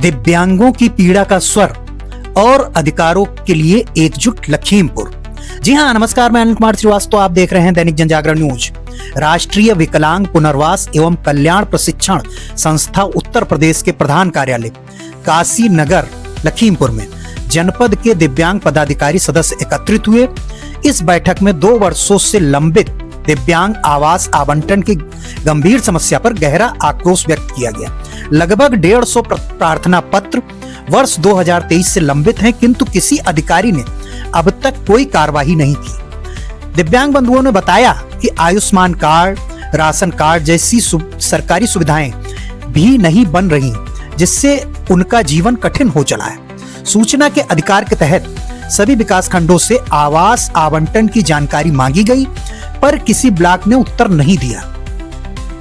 दिव्यांगों की पीड़ा का स्वर और अधिकारों के लिए एकजुट लखीमपुर। जी हाँ, नमस्कार, मैं अनिल कुमार श्रीवास्तव, आप देख रहे हैं दैनिक जनजागरण न्यूज। राष्ट्रीय विकलांग पुनर्वास एवं कल्याण प्रशिक्षण संस्था उत्तर प्रदेश के प्रधान कार्यालय काशी नगर लखीमपुर में जनपद के दिव्यांग पदाधिकारी सदस्य एकत्रित हुए। इस बैठक में 2 वर्षों से लंबित दिव्यांग आवास आवंटन की गंभीर समस्या पर गहरा आक्रोश व्यक्त किया गया। लगभग 150 प्रार्थना पत्र वर्ष 2023 से लंबित हैं, किंतु किसी अधिकारी ने अब तक कोई कार्रवाई नहीं की। दिव्यांग बंधुओं ने बताया कि आयुष्मान कार्ड, राशन कार्ड जैसी सरकारी सुविधाएं भी नहीं बन रही, जिससे उनका जीवन कठिन हो चला है। सूचना के अधिकार के तहत सभी विकास खंडों से आवास आवंटन की जानकारी मांगी गई, पर किसी ब्लॉक ने उत्तर नहीं दिया।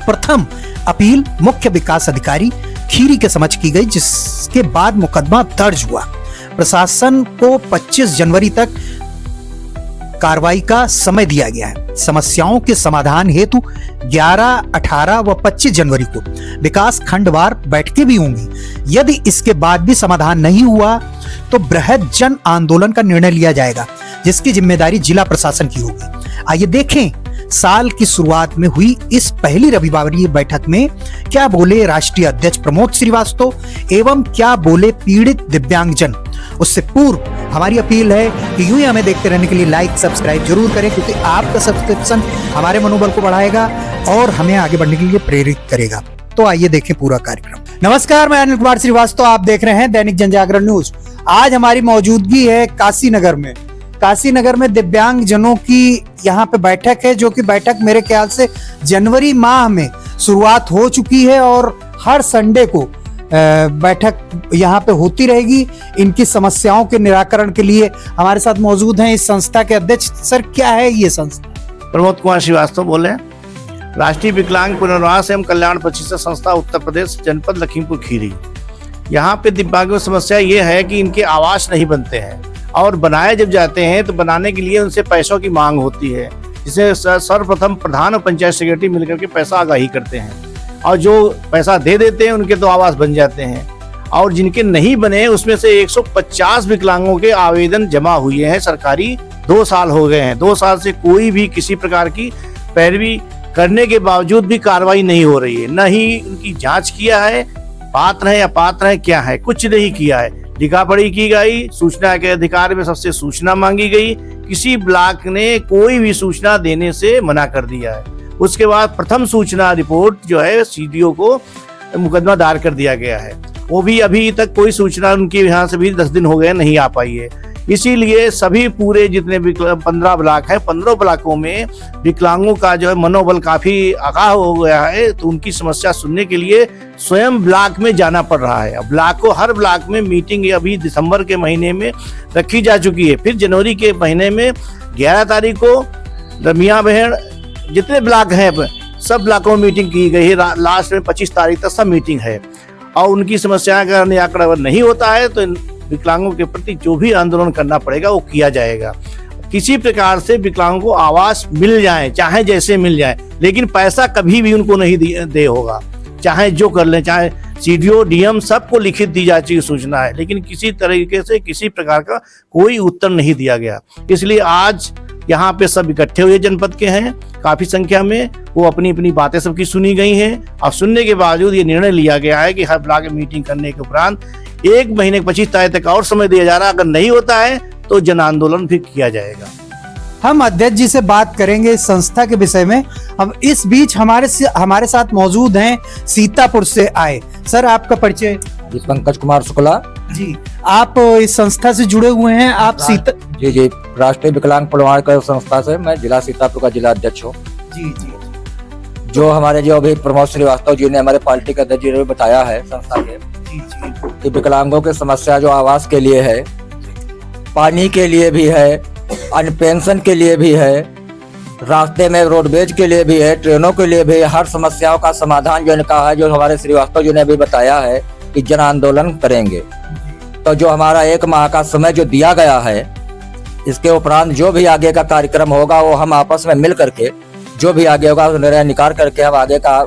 प्रथम अपील मुख्य विकास अधिकारी खीरी के समक्ष की गई, जिसके बाद मुकदमा दर्ज हुआ। प्रशासन को 25 जनवरी तक कार्रवाई का समय दिया गया है। समस्याओं के समाधान हेतु 11, 18 व 25 जनवरी को विकास खंडवार बैठकें भी होंगी। यदि इसके बाद भी समाधान नहीं हुआ तो बृहद जन आंदोलन का निर्णय लिया जाएगा, जिसकी जिम्मेदारी जिला प्रशासन की होगी। आइए देखें साल की शुरुआत में हुई इस पहली रविवारी बैठक में क्या बोले राष्ट्रीय अध्यक्ष प्रमोद श्रीवास्तव एवं क्या बोले पीड़ित दिव्यांगजन। उससे पूर्व हमारी अपील है कि यूं ही हमें देखते रहने के लिए लाइक सब्सक्राइब जरूर करें, क्योंकि आपका सब्सक्रिप्शन हमारे मनोबल को बढ़ाएगा और हमें आगे बढ़ने के लिए प्रेरित करेगा। तो आइए देखें पूरा कार्यक्रम। नमस्कार, मैं अनिल कुमार श्रीवास्तव, आप देख रहे हैं दैनिक जनजागरण न्यूज। आज हमारी मौजूदगी है काशी नगर में। काशी नगर में दिव्यांग जनों की यहाँ पे बैठक है, जो कि बैठक मेरे ख्याल से जनवरी माह में शुरुआत हो चुकी है और हर संडे को बैठक यहाँ पे होती रहेगी। इनकी समस्याओं के निराकरण के लिए हमारे साथ मौजूद हैं इस संस्था के अध्यक्ष। सर, क्या है ये संस्था? प्रमोद कुमार श्रीवास्तव बोले, राष्ट्रीय विकलांग पुनर्वास एवं कल्याण प्रशिक्षण संस्था उत्तर प्रदेश जनपद लखीमपुर खीरी। यहाँ पे दिव्यांगों की समस्या ये है कि इनके आवास नहीं बनते हैं और बनाए जब जाते हैं तो बनाने के लिए उनसे पैसों की मांग होती है, जिसे सर्वप्रथम प्रधान और पंचायत सेक्रेटरी मिलकर के पैसा आगाही करते हैं और जो पैसा दे देते हैं उनके तो आवास बन जाते हैं। और जिनके नहीं बने उसमें से 150 विकलांगों के आवेदन जमा हुए हैं सरकारी। 2 साल हो गए हैं, 2 साल से कोई भी किसी प्रकार की पैरवी करने के बावजूद भी कार्रवाई नहीं हो रही है। न ही उनकी जांच किया है, पात्र है या पात्र है क्या है, कुछ नहीं किया है। लिखा पढ़ी की गई, सूचना के अधिकार में सबसे सूचना मांगी गई, किसी ब्लॉक ने कोई भी सूचना देने से मना कर दिया है। उसके बाद प्रथम सूचना रिपोर्ट जो है सीडीओ को मुकदमा दायर कर दिया गया है, वो भी अभी तक कोई सूचना उनके यहाँ से भी 10 दिन हो गए नहीं आ पाई है। इसीलिए सभी पूरे जितने 15 ब्लॉक है, 15 ब्लॉकों में विकलांगों का जो है मनोबल काफी आगाह हो गया है, तो उनकी समस्या सुनने के लिए स्वयं ब्लॉक में जाना पड़ रहा है। ब्लॉक को हर ब्लॉक में मीटिंग अभी दिसंबर के महीने में रखी जा चुकी है। फिर जनवरी के महीने में 11 तारीख को मियाँ बहन जितने ब्लॉक हैं सब ब्लॉकों में मीटिंग की गई है। लास्ट में 25 तारीख तक सब मीटिंग है और उनकी समस्या का निराकरण नहीं होता है तो विकलांगों के प्रति जो भी आंदोलन करना पड़ेगा वो किया जाएगा। किसी प्रकार से विकलांगों को आवास मिल जाए, चाहे जैसे मिल जाए, लेकिन पैसा कभी भी उनको नहीं दे होगा। चाहे जो कर लें, चाहे सीडीओ डीएम सबको लिखित दी जा चुकी सूचना है, लेकिन किसी तरीके से किसी प्रकार का कोई उत्तर नहीं दिया गया। इसलिए आज यहाँ पे सब इकट्ठे हुए जनपद के हैं काफी संख्या में, वो अपनी अपनी बातें सबकी सुनी गई हैं और सुनने के बावजूद ये निर्णय लिया गया है कि हर ब्लॉक में मीटिंग करने के उपरांत 1 महीने 25 तारीख तक और समय दिया जा रहा है। अगर नहीं होता है तो जन आंदोलन फिर किया जाएगा। हम अध्यक्ष जी से बात करेंगे इस संस्था के विषय में। अब इस बीच हमारे साथ मौजूद हैं सीतापुर से आए सर, आपका परिचय? जी, पंकज कुमार शुक्ला जी। आप इस संस्था से जुड़े हुए हैं? आप जी राष्ट्रीय विकलांग पुनर्वास संस्था से मैं जिला सीतापुर का जिला अध्यक्ष हूँ। जी जी। जो हमारे जो अभी प्रमोद श्रीवास्तव जी ने हमारे पार्टी के अध्यक्ष जी ने बताया है संस्था के, कि विकलांगों की समस्या जो आवास के लिए है, पानी के लिए भी है, अन्य पेंशन के लिए भी है, रास्ते में रोडवेज के लिए भी है, ट्रेनों के लिए भी है। हर समस्याओं का समाधान जो कहा है, जो हमारे श्रीवास्तव जी ने भी बताया है कि जन आंदोलन करेंगे। तो जो हमारा 1 माह का समय जो दिया गया है, इसके उपरांत जो भी आगे का कार्यक्रम होगा वो हम आपस में मिल करके जो भी आगे होगा निर्णय निकाल करके हम आगे का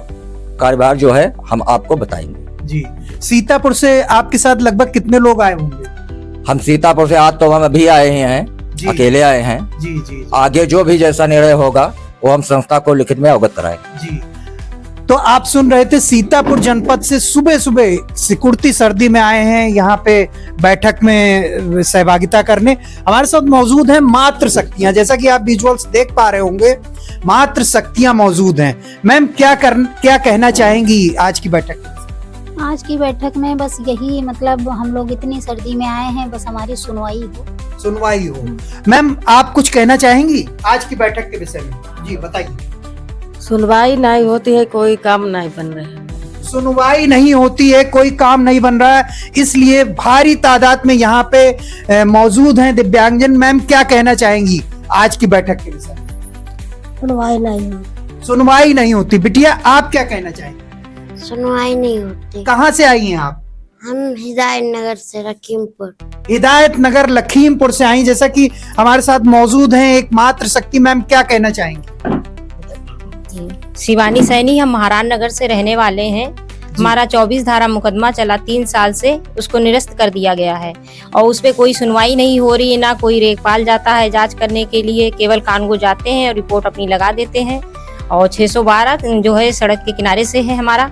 कार्यभार जो है हम आपको बताएंगे। जी सीतापुर से आपके साथ लगभग कितने लोग आए होंगे? हम सीतापुर से आज तो हम अभी आए ही हैं, जी। अकेले आए हैं। जी। आगे जो भी जैसा निर्णय होगा वो हम संस्था को लिखित में अवगत कराएंगे। जी। तो आप सुन रहे थे, सीतापुर जनपद से सुबह सुबह सिकुड़ती सर्दी में आए हैं यहाँ पे बैठक में सहभागिता करने। हमारे साथ मौजूद हैं मातृ शक्तियां, जैसा कि आप विजुअल्स देख पा रहे होंगे, मातृ शक्तियां मौजूद हैं। मैम क्या कहना चाहेंगी आज की बैठक में? आज की बैठक में बस यही, मतलब हम लोग इतनी सर्दी में आए हैं, बस हमारी सुनवाई हो। मैम आप कुछ कहना चाहेंगी आज की बैठक के विषय में? जी बताइए। सुनवाई नहीं होती है, कोई काम नहीं बन रहा है। सुनवाई नहीं होती है, कोई काम नहीं बन रहा है, इसलिए भारी तादाद में यहाँ पे मौजूद हैं दिव्यांगजन। मैम क्या कहना चाहेंगी आज की बैठक के विषय में? सुनवाई नहीं होती। बिटिया आप क्या कहना चाहेंगे? सुनवाई नहीं होती। कहाँ से आई हैं आप? हम हिदायत नगर से लखीमपुर। हिदायत नगर लखीमपुर से आई, जैसा कि हमारे साथ मौजूद हैं एक मातृ शक्ति। मैम क्या कहना चाहेंगे? शिवानी सैनी, हम महाराज नगर से रहने वाले हैं। हमारा 24 धारा मुकदमा चला 3 साल से, उसको निरस्त कर दिया गया है और उस पे कोई सुनवाई नहीं हो रही है, ना कोई लेखपाल जाता है जांच करने के लिए। केवल कानून जाते हैं और रिपोर्ट अपनी लगा देते हैं। और 612 जो है सड़क के किनारे से है हमारा,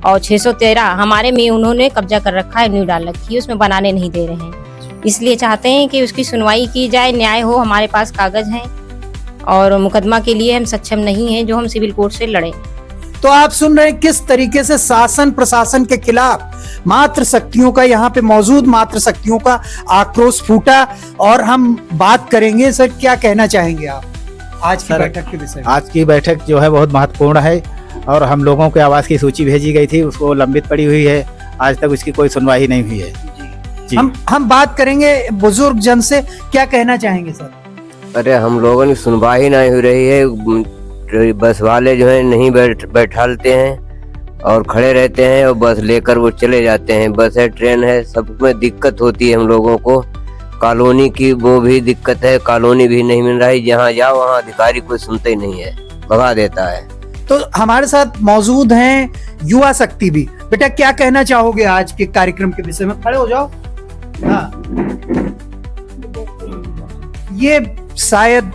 और 613 हमारे में उन्होंने कब्जा कर रखा है, न्यू डाल रखी है, उसमें बनाने नहीं दे रहे हैं। इसलिए चाहते हैं कि उसकी सुनवाई की जाए, न्याय हो। हमारे पास कागज हैं और मुकदमा के लिए हम सक्षम नहीं हैं जो हम सिविल कोर्ट से लड़े। तो आप सुन रहे हैं किस तरीके से शासन प्रशासन के खिलाफ मातृ शक्तियों का, यहाँ पे मौजूद मातृ शक्तियों का आक्रोश फूटा। और हम बात करेंगे, सर क्या कहना चाहेंगे आप आज की बैठक के विषय में? आज की बैठक जो है बहुत महत्वपूर्ण है और हम लोगों के आवास की सूची भेजी गई थी, उसको लंबित पड़ी हुई है, आज तक उसकी कोई सुनवाई नहीं हुई है। जी। हम बात करेंगे बुजुर्ग जन से, क्या कहना चाहेंगे सर? अरे हम लोगों की सुनवाई नहीं हो रही है। बस वाले जो है नहीं बैठालते हैं और खड़े रहते हैं और बस लेकर वो चले जाते हैं। बस है, ट्रेन है, सब में दिक्कत होती है हम लोगों को। कॉलोनी की वो भी दिक्कत है, कॉलोनी भी नहीं मिल रही। जहाँ जाओ वहाँ अधिकारी कोई सुनते ही नहीं है, भगा देता है। तो हमारे साथ मौजूद हैं युवा शक्ति भी। बेटा क्या कहना चाहोगे आज के कार्यक्रम के विषय में? खड़े हो जाओ। हाँ, ये शायद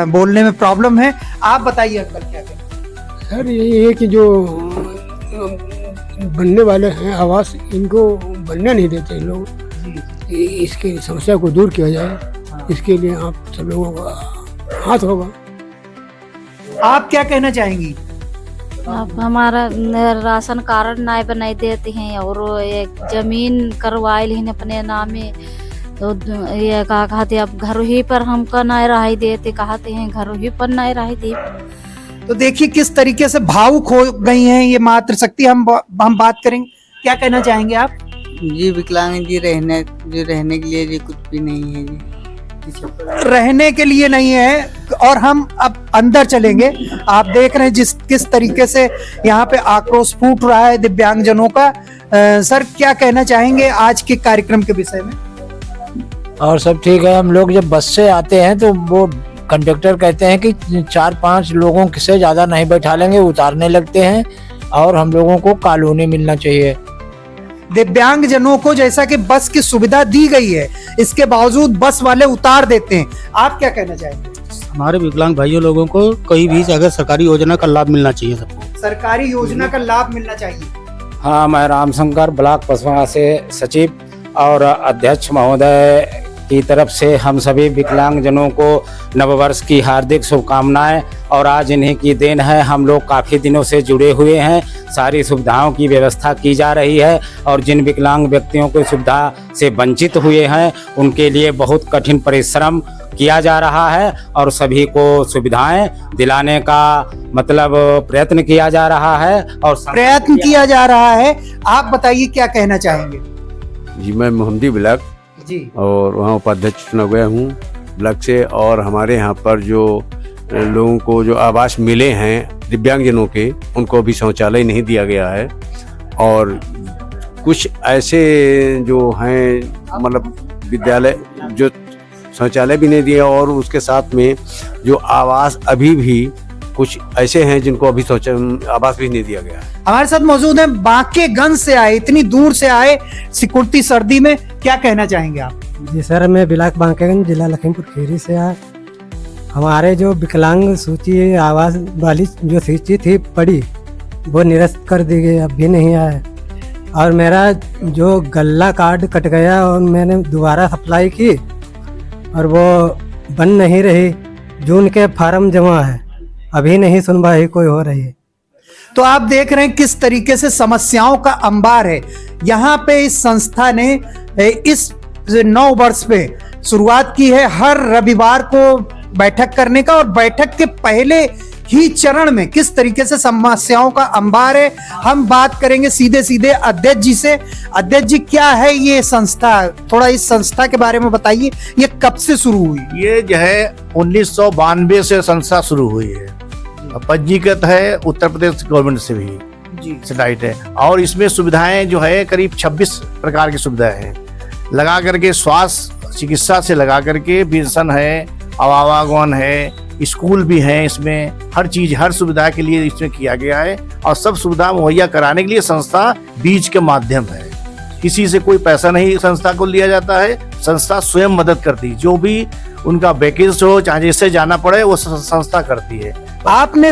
बोलने में प्रॉब्लम है, आप बताइए अंकल क्या कहना? सर यही है कि जो बनने वाले हैं आवास, इनको बनने नहीं देते लोग। इसकी समस्या को दूर किया जाए, इसके लिए आप सब लोगों का हाथ होगा। आप क्या कहना चाहेंगी? अब हमारा राशन कार्ड नहीं बनाई देते हैं और एक जमीन करवाए लेकिन अपने नाम में, तो ये कहा कहते अब घर ही पर हमको नहीं रह देते, कहते हैं घर ही पर नहीं रह दे। तो देखिए किस तरीके से भावुक हो गई हैं ये मातृ शक्ति। हम बात करेंगे, क्या कहना चाहेंगे आप? जी विकलांग जी रहने के लिए जी कुछ भी नहीं है जी, रहने के लिए नहीं है। और हम अब अंदर चलेंगे, आप देख रहे हैं किस तरीके से यहाँ पे आक्रोश फूट रहा है दिव्यांगजनों का। सर क्या कहना चाहेंगे आज के कार्यक्रम के विषय में? और सब ठीक है। हम लोग जब बस से आते हैं तो वो कंडक्टर कहते हैं कि 4-5 लोगों से ज्यादा नहीं बैठा लेंगे, उतारने लगते हैं और हम लोगों को कॉलोनी मिलना चाहिए। दिव्यांगजनों को जैसा कि बस की सुविधा दी गई है, इसके बावजूद बस वाले उतार देते हैं। आप क्या कहना चाहेंगे? हमारे विकलांग भाइयों लोगों को कहीं भी अगर सरकारी योजना का लाभ मिलना चाहिए, सबको सरकारी योजना का लाभ मिलना चाहिए। हाँ, मैं रामशंकर ब्लॉक पसवाना से सचिव और अध्यक्ष महोदय की तरफ से हम सभी विकलांग जनों को नववर्ष की हार्दिक शुभकामनाएं। और आज इन्हीं की देन है, हम लोग काफ़ी दिनों से जुड़े हुए हैं, सारी सुविधाओं की व्यवस्था की जा रही है और जिन विकलांग व्यक्तियों को सुविधा से वंचित हुए हैं उनके लिए बहुत कठिन परिश्रम किया जा रहा है और सभी को सुविधाएं दिलाने का मतलब प्रयत्न किया जा रहा है और प्रयत्न किया जा रहा है। आप बताइए क्या कहना चाहेंगे? जी मैं मोहम्मदी ब्लॉक जी और वहाँ उपाध्यक्ष चुना गया हूँ ब्लॉक से। और हमारे यहाँ पर जो लोगों को जो आवास मिले हैं दिव्यांगजनों के, उनको भी शौचालय नहीं दिया गया है और कुछ ऐसे जो हैं मतलब विद्यालय जो शौचालय भी नहीं दिया और उसके साथ में जो आवास अभी भी कुछ ऐसे हैं जिनको अभी आवास भी नहीं दिया गया है। हमारे साथ मौजूद हैं बांकेगंज से आए, इतनी दूर से आए सिकुड़ती सर्दी में, क्या कहना चाहेंगे आप? जी सर, मैं ब्लॉक बांकेगंज जिला लखीमपुर खीरी से आया। हमारे जो विकलांग सूची आवास वाली जो सूची थी पड़ी, वो निरस्त कर दी गई, अब भी नहीं आया। और मेरा जो गल्ला कार्ड कट गया और मैंने दोबारा अप्लाई की और वो बन नहीं रही। जून के फार्म जमा है, अभी नहीं सुनवाई कोई हो रही है। तो आप देख रहे हैं किस तरीके से समस्याओं का अंबार है। यहाँ पे इस संस्था ने इस 9 वर्ष पे शुरुआत की है हर रविवार को बैठक करने का, और बैठक के पहले ही चरण में किस तरीके से समस्याओं का अंबार है। हम बात करेंगे सीधे सीधे अध्यक्ष जी से। अध्यक्ष जी, क्या है ये संस्था, थोड़ा इस संस्था के बारे में बताइए, ये कब से शुरू हुई? ये जो है 1992 से संस्था शुरू हुई है, पंजीकृत है उत्तर प्रदेश गवर्नमेंट से भी सेटेलाइट है, और इसमें सुविधाएं जो है करीब 26 प्रकार की सुविधाएं हैं, लगा करके स्वास्थ्य चिकित्सा से लगा करके पेंशन है, आवागमन है, स्कूल भी है, इसमें हर चीज हर सुविधा के लिए इसमें किया गया है। और सब सुविधा मुहैया कराने के लिए संस्था बीज के माध्यम है, किसी से कोई पैसा नहीं संस्था को लिया जाता है, संस्था स्वयं मदद करती है, जो भी उनका वैकेंसी हो चाहे जैसे जाना पड़े वो संस्था करती है। आपने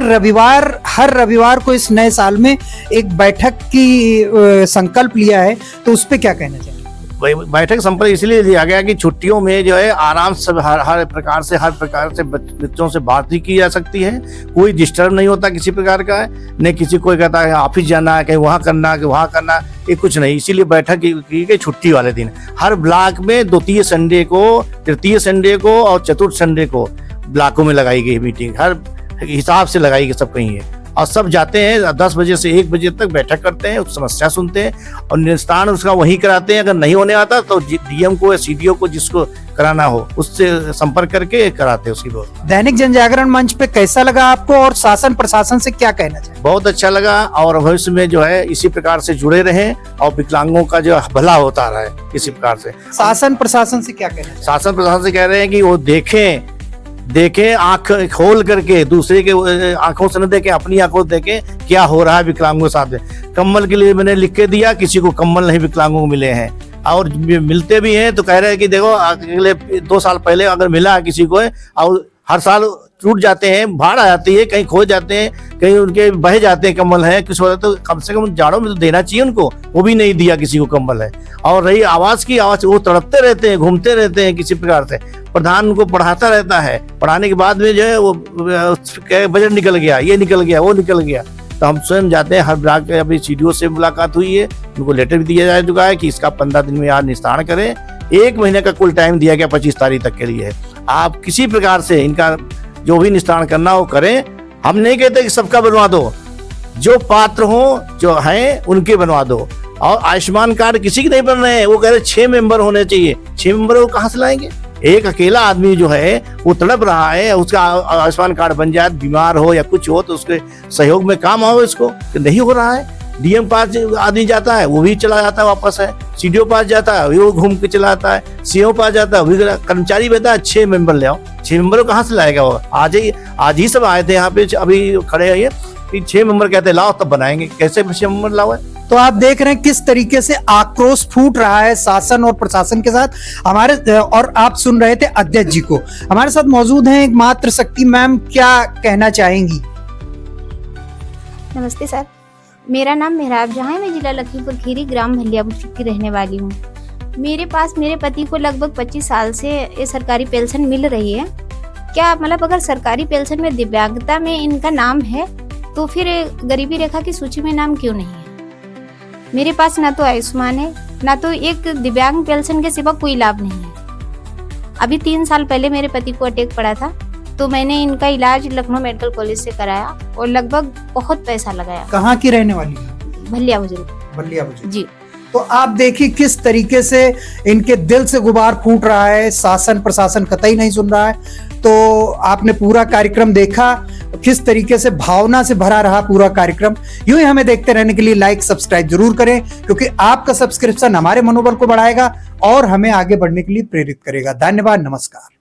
हर रविवार को इस नए साल में एक बैठक की संकल्प लिया है, तो उस पर क्या कहना चाहिए? बैठक संपर्क इसलिए लिया गया कि छुट्टियों में जो है आराम से हर प्रकार से बच्चों से बात भी की जा सकती है, कोई डिस्टर्ब नहीं होता किसी प्रकार का है, नहीं किसी कोई कहता है ऑफिस जाना है, कहीं वहाँ करना कि वहाँ करना, ये कुछ नहीं। इसीलिए बैठक की गई छुट्टी वाले दिन। हर ब्लॉक में द्वितीय संडे को, तृतीय संडे को और चतुर्थ संडे को ब्लॉकों में लगाई गई मीटिंग, हर हिसाब से लगाई गई, सब कहीं है। और सब जाते हैं 10 बजे से 1 बजे तक बैठक करते हैं, समस्या सुनते हैं और निस्तारण उसका वही कराते हैं। अगर नहीं होने आता तो डीएम को या सीडीओ को जिसको कराना हो उससे संपर्क करके कराते हैं उसकी व्यवस्था। दैनिक जनजागरण मंच पे कैसा लगा आपको, और शासन प्रशासन से क्या कहना चाहिए? बहुत अच्छा लगा, और भविष्य में जो है इसी प्रकार से जुड़े रहें और विकलांगों का जो भला होता रहे इसी प्रकार से। शासन प्रशासन से क्या कहना चाहिए? शासन प्रशासन से कह रहे हैं कि वो देखें आंख खोल करके, दूसरे के आंखों से न देखें, अपनी आंखों से देखें क्या हो रहा है विकलांगों के साथ। कम्बल के लिए मैंने लिख के दिया, किसी को कम्बल नहीं विकलांगों को मिले हैं, और मिलते भी हैं तो कह रहे हैं कि देखो अगले 2 साल पहले अगर मिला किसी को, और हर साल टूट जाते हैं, भाड़ आ जाती है, कहीं खो जाते हैं, कहीं उनके बह जाते हैं कम्बल है, किस वजह तो कम से कम जाड़ों में तो देना चाहिए उनको, वो भी नहीं दिया किसी को कम्बल है। और रही आवाज की, आवाज वो तड़पते रहते हैं, घूमते रहते हैं किसी प्रकार से। प्रधान उनको पढ़ाता रहता है, पढ़ाने के बाद में जो है वो बजट निकल गया, ये निकल गया, वो निकल गया, तो हम स्वयं जाते हैं हर ब्लॉक के। अभी सीडीओ से मुलाकात हुई है, उनको लेटर भी दिया जा चुका है कि इसका 15 दिन में यार निस्तारण करें। 1 महीने का कुल टाइम दिया गया 25 तारीख तक के लिए। आप किसी प्रकार से इनका जो भी निस्तारण करना हो करें। हम नहीं कहते कि सबका बनवा दो, जो पात्र हो जो हैं उनके बनवा दो। और आयुष्मान कार्ड किसी के नहीं बन रहे हैं, वो कह रहे 6 मेंबर होने चाहिए। 6 मेंबर वो कहाँ से लाएंगे? एक अकेला आदमी जो है वो तड़प रहा है, उसका आयुष्मान कार्ड बन जाए, बीमार हो या कुछ हो तो उसके सहयोग में काम आओ, इसको नहीं हो रहा है। डीएम पास आदमी जाता है वो भी चला जाता है वापस है, सीडीओ पास जाता है वो घूम के चला आता है, सीओ पास जाता है वो भी। कर्मचारी कहता है 6 मेंबर ले आओ, 6 मेंबर कहाँ से लाएगा वो? आज ही सब आए थे यहाँ पे, अभी खड़े हैं कि 6 मेंबर कहते हैं लाओ तब बनाएंगे, कैसे 6 मेंबर लाओ है? तो आप देख रहे हैं किस तरीके से आक्रोश फूट रहा है शासन और प्रशासन के साथ हमारे। और आप सुन रहे थे अध्यक्ष जी को। हमारे साथ मौजूद हैं एक मात्र शक्ति मैम, क्या कहना चाहेंगी? नमस्ते सर, मेरा नाम मेहराब जहाँ है, मैं जिला लखीमपुर खीरी ग्राम भलियापुर की रहने वाली हूँ। मेरे पास मेरे पति को लगभग 25 साल से ये सरकारी पेंशन मिल रही है। क्या मतलब अगर सरकारी पेंशन में दिव्यांगता में इनका नाम है तो फिर गरीबी रेखा की सूची में नाम क्यों नहीं है? मेरे पास ना तो आयुष्मान है, ना तो एक दिव्यांग पेंशन के सिवा कोई लाभ नहीं है। अभी 3 साल पहले मेरे पति को अटैक पड़ा था, तो मैंने इनका इलाज लखनऊ मेडिकल कॉलेज से कराया और लगभग बहुत पैसा लगाया। कहाँ की रहने वाली है? भलिया बुजुर्ग जी। तो आप देखिए किस तरीके से इनके दिल से गुबार फूट रहा है, शासन प्रशासन कतई नहीं सुन रहा है। तो आपने पूरा कार्यक्रम देखा, किस तरीके से भावना से भरा रहा पूरा कार्यक्रम। यूं ही हमें देखते रहने के लिए लाइक सब्सक्राइब जरूर करें, क्योंकि आपका सब्सक्रिप्शन हमारे मनोबल को बढ़ाएगा और हमें आगे बढ़ने के लिए प्रेरित करेगा। धन्यवाद, नमस्कार।